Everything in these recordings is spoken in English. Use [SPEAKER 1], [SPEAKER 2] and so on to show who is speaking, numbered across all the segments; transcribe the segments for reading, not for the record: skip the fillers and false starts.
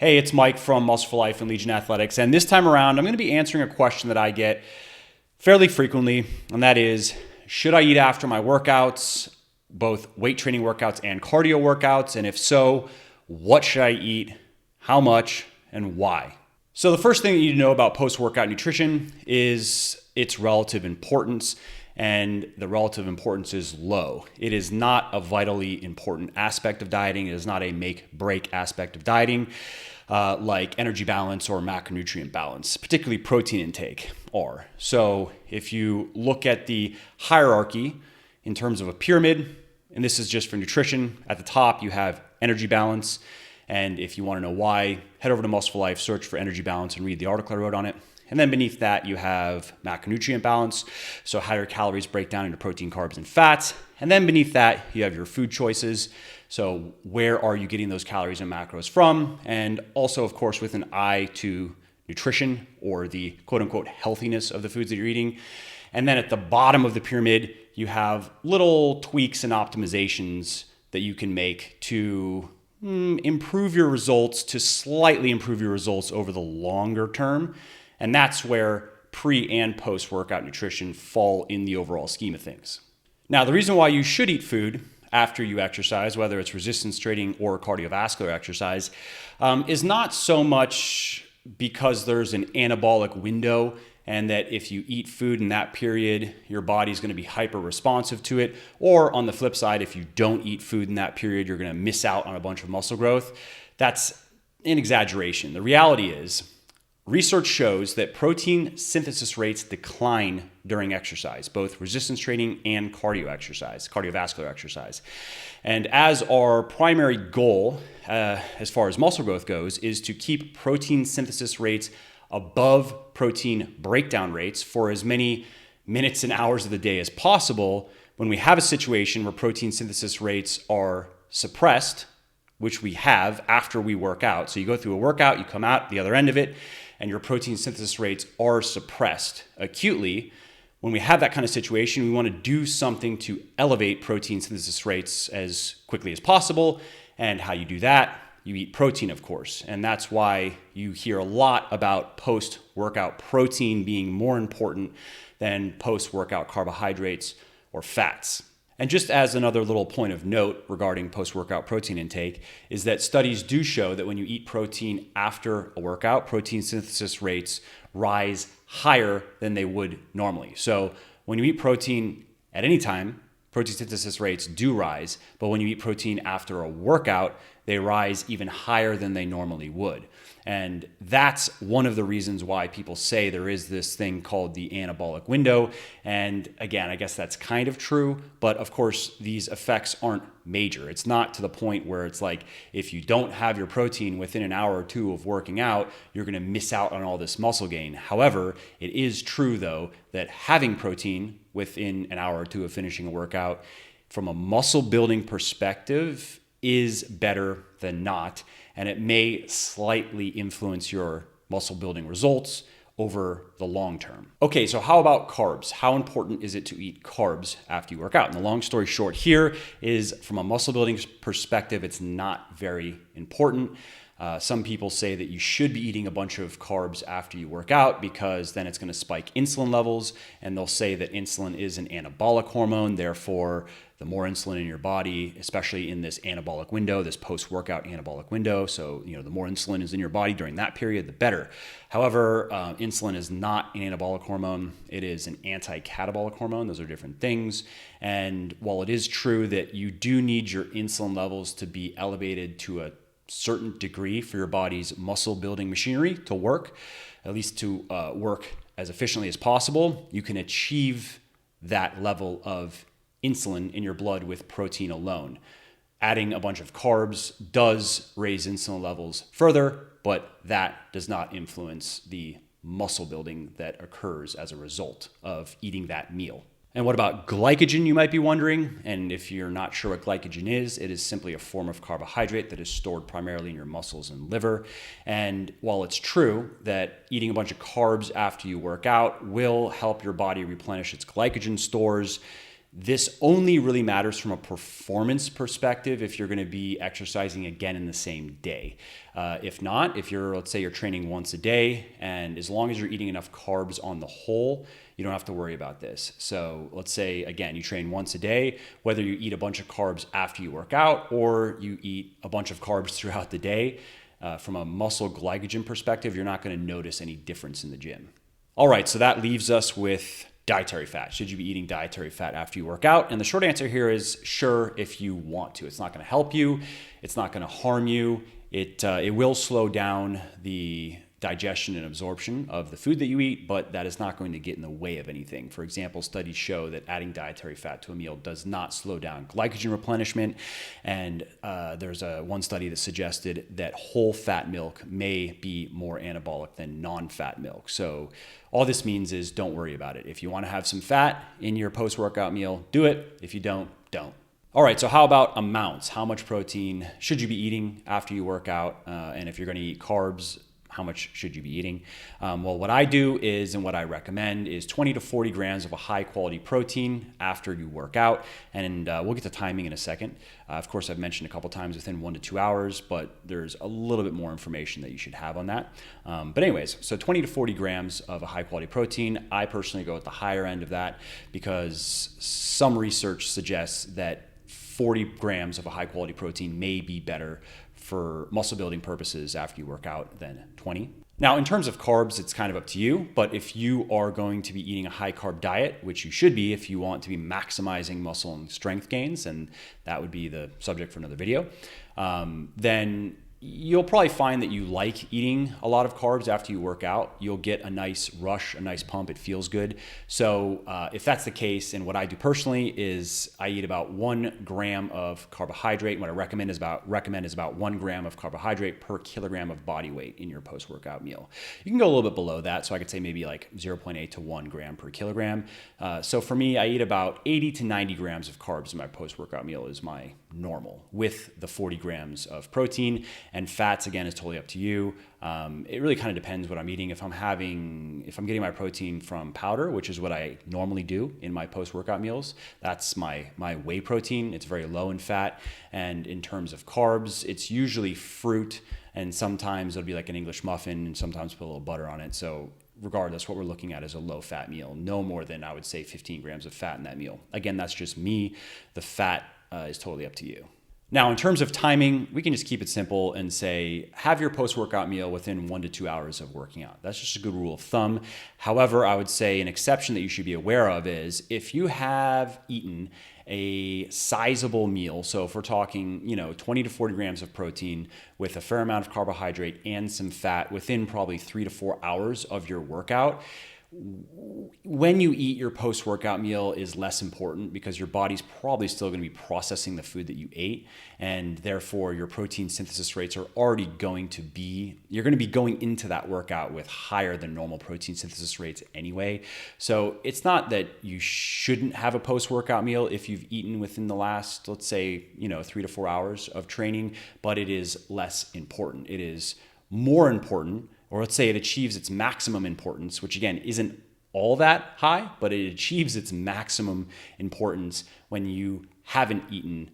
[SPEAKER 1] Hey, it's Mike from Muscle for Life and Legion Athletics, and this time around I'm going to be answering a question that I get fairly frequently, and that is, should I eat after my workouts, both weight training workouts and cardio workouts, and if so, what should I eat, how much, and why? So the first thing that you need to know about post-workout nutrition is its relative importance, and the relative importance is low. It is not a vitally important aspect of dieting. It is not a make-break aspect of dieting like energy balance or macronutrient balance, particularly protein intake are. So if you look at the hierarchy in terms of a pyramid, and this is just for nutrition, at the top you have energy balance. And if you want to know why, head over to Muscle for Life, search for energy balance, and read the article I wrote on it. And then beneath that, you have macronutrient balance. So how your calories break down into protein, carbs, and fats. And then beneath that, you have your food choices. So where are you getting those calories and macros from? And also, of course, with an eye to nutrition or the quote unquote healthiness of the foods that you're eating. And then at the bottom of the pyramid, you have little tweaks and optimizations that you can make to improve your results, to slightly improve your results over the longer term. And that's where pre and post workout nutrition fall in the overall scheme of things. Now, the reason why you should eat food after you exercise, whether it's resistance training or cardiovascular exercise, is not so much because there's an anabolic window and that if you eat food in that period, your body's going to be hyper responsive to it. Or on the flip side, if you don't eat food in that period, you're going to miss out on a bunch of muscle growth. That's an exaggeration. The reality is, research shows that protein synthesis rates decline during exercise, both resistance training and cardiovascular exercise. And as our primary goal, as far as muscle growth goes, is to keep protein synthesis rates above protein breakdown rates for as many minutes and hours of the day as possible, when we have a situation where protein synthesis rates are suppressed, which we have after we work out. So you go through a workout, you come out the other end of it, and your protein synthesis rates are suppressed acutely. When we have that kind of situation, we want to do something to elevate protein synthesis rates as quickly as possible. And how you do that? You eat protein, of course. And that's why you hear a lot about post-workout protein being more important than post-workout carbohydrates or fats. And just as another little point of note regarding post-workout protein intake is that studies do show that when you eat protein after a workout, protein synthesis rates rise higher than they would normally. So when you eat protein at any time, protein synthesis rates do rise, but when you eat protein after a workout, they rise even higher than they normally would. And that's one of the reasons why people say there is this thing called the anabolic window. And again, I guess that's kind of true, but of course, these effects aren't major. It's not to the point where it's like, if you don't have your protein within an hour or two of working out, you're going to miss out on all this muscle gain. However, it is true though, that having protein within an hour or two of finishing a workout from a muscle building perspective is better than not, and it may slightly influence your muscle building results over the long term. Okay, so how about carbs? How important is it to eat carbs after you work out? And the long story short here is, from a muscle building perspective, it's not very important. Some people say that you should be eating a bunch of carbs after you work out because then it's going to spike insulin levels, and they'll say that insulin is an anabolic hormone. Therefore, the more insulin in your body, especially in this anabolic window, this post-workout anabolic window, so the more insulin is in your body during that period, the better. However, insulin is not an anabolic hormone. It is an anti-catabolic hormone. Those are different things. And while it is true that you do need your insulin levels to be elevated to a certain degree for your body's muscle building machinery to work, at least to work as efficiently as possible, you can achieve that level of insulin in your blood with protein alone. Adding a bunch of carbs does raise insulin levels further, but that does not influence the muscle building that occurs as a result of eating that meal. And what about glycogen, you might be wondering? And if you're not sure what glycogen is, it is simply a form of carbohydrate that is stored primarily in your muscles and liver. And while it's true that eating a bunch of carbs after you work out will help your body replenish its glycogen stores, This only really matters from a performance perspective if you're going to be exercising again in the same day. If not, if let's say you're training once a day, and as long as you're eating enough carbs on the whole, you don't have to worry about this. So let's say, again, you train once a day, whether you eat a bunch of carbs after you work out or you eat a bunch of carbs throughout the day, from a muscle glycogen perspective, you're not going to notice any difference in the gym. All right, so that leaves us with dietary fat. Should you be eating dietary fat after you work out? And the short answer here is sure, if you want to. It's not going to help you. It's not going to harm you. It will slow down the digestion and absorption of the food that you eat, but that is not going to get in the way of anything. For example, studies show that adding dietary fat to a meal does not slow down glycogen replenishment. And there's one study that suggested that whole fat milk may be more anabolic than non-fat milk. So all this means is don't worry about it. If you want to have some fat in your post-workout meal, do it. If you don't, don't. All right, so how about amounts? How much protein should you be eating after you work out? And if you're going to eat carbs, how much should you be eating? Well, what I do is, and what I recommend is 20 to 40 grams of a high quality protein after you work out. And we'll get to timing in a second. Of course, I've mentioned a couple times within 1 to 2 hours, but there's a little bit more information that you should have on that. But anyways, so 20 to 40 grams of a high quality protein. I personally go at the higher end of that because some research suggests that 40 grams of a high quality protein may be better for muscle building purposes after you work out than 20. Now, in terms of carbs, it's kind of up to you, but if you are going to be eating a high carb diet, which you should be if you want to be maximizing muscle and strength gains, and that would be the subject for another video, then you'll probably find that you like eating a lot of carbs after you work out. You'll get a nice rush, a nice pump. It feels good. So if that's the case, and what I do personally is I eat about 1 gram of carbohydrate. What I recommend is about 1 gram of carbohydrate per kilogram of body weight in your post-workout meal. You can go a little bit below that. So I could say maybe like 0.8 to 1 gram per kilogram. So for me, I eat about 80 to 90 grams of carbs in my post-workout meal is my normal, with the 40 grams of protein. And fats, again, is totally up to you. It really kind of depends what I'm eating. If I'm getting my protein from powder, which is what I normally do in my post-workout meals, that's my whey protein. It's very low in fat. And in terms of carbs, it's usually fruit, and sometimes it'll be like an English muffin, and sometimes put a little butter on it. So regardless, what we're looking at is a low fat meal. No more than, I would say, 15 grams of fat in that meal. Again, that's just me. The fat is totally up to you. Now, in terms of timing, we can just keep it simple and say, have your post-workout meal within 1 to 2 hours of working out. That's just a good rule of thumb. However, I would say an exception that you should be aware of is if you have eaten a sizable meal, so if we're talking, 20 to 40 grams of protein with a fair amount of carbohydrate and some fat within probably 3 to 4 hours of your workout, when you eat your post-workout meal is less important because your body's probably still going to be processing the food that you ate, and therefore your protein synthesis rates are already you're going to be going into that workout with higher than normal protein synthesis rates anyway. So it's not that you shouldn't have a post-workout meal if you've eaten within the last, let's say, 3 to 4 hours of training, but it is less important. It is more important, or let's say it achieves its maximum importance, which again isn't all that high, but it achieves its maximum importance when you haven't eaten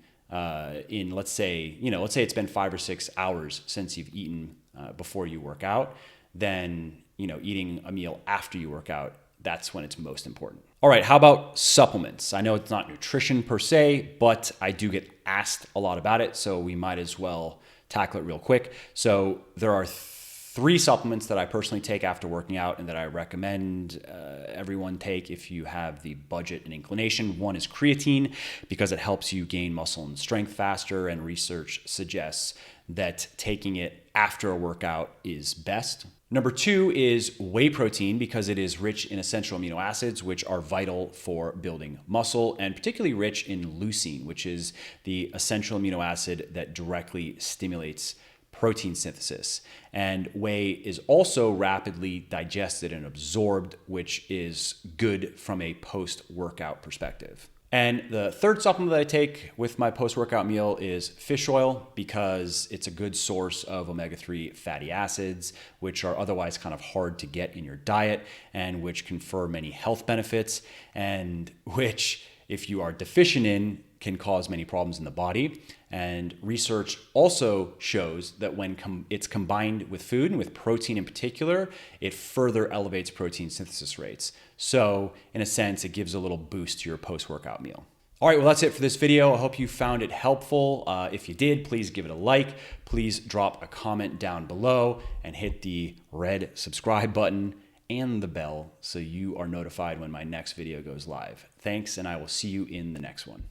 [SPEAKER 1] in, let's say it's been 5 or 6 hours since you've eaten before you work out. Then eating a meal after you work out, that's when it's most important. All right, how about supplements? I know it's not nutrition per se, but I do get asked a lot about it, so we might as well tackle it real quick. So there are 3 supplements that I personally take after working out and that I recommend everyone take if you have the budget and inclination. One is creatine because it helps you gain muscle and strength faster, and research suggests that taking it after a workout is best. Number 2 is whey protein because it is rich in essential amino acids, which are vital for building muscle, and particularly rich in leucine, which is the essential amino acid that directly stimulates protein synthesis. And whey is also rapidly digested and absorbed, which is good from a post-workout perspective. And the third supplement that I take with my post-workout meal is fish oil because it's a good source of omega-3 fatty acids, which are otherwise kind of hard to get in your diet and which confer many health benefits, and which if you are deficient in, can cause many problems in the body. And research also shows that when it's combined with food and with protein in particular, it further elevates protein synthesis rates. So in a sense, it gives a little boost to your post-workout meal. All right, well, that's it for this video. I hope you found it helpful. If you did, please give it a like. Please drop a comment down below and hit the red subscribe button and the bell so you are notified when my next video goes live. Thanks, and I will see you in the next one.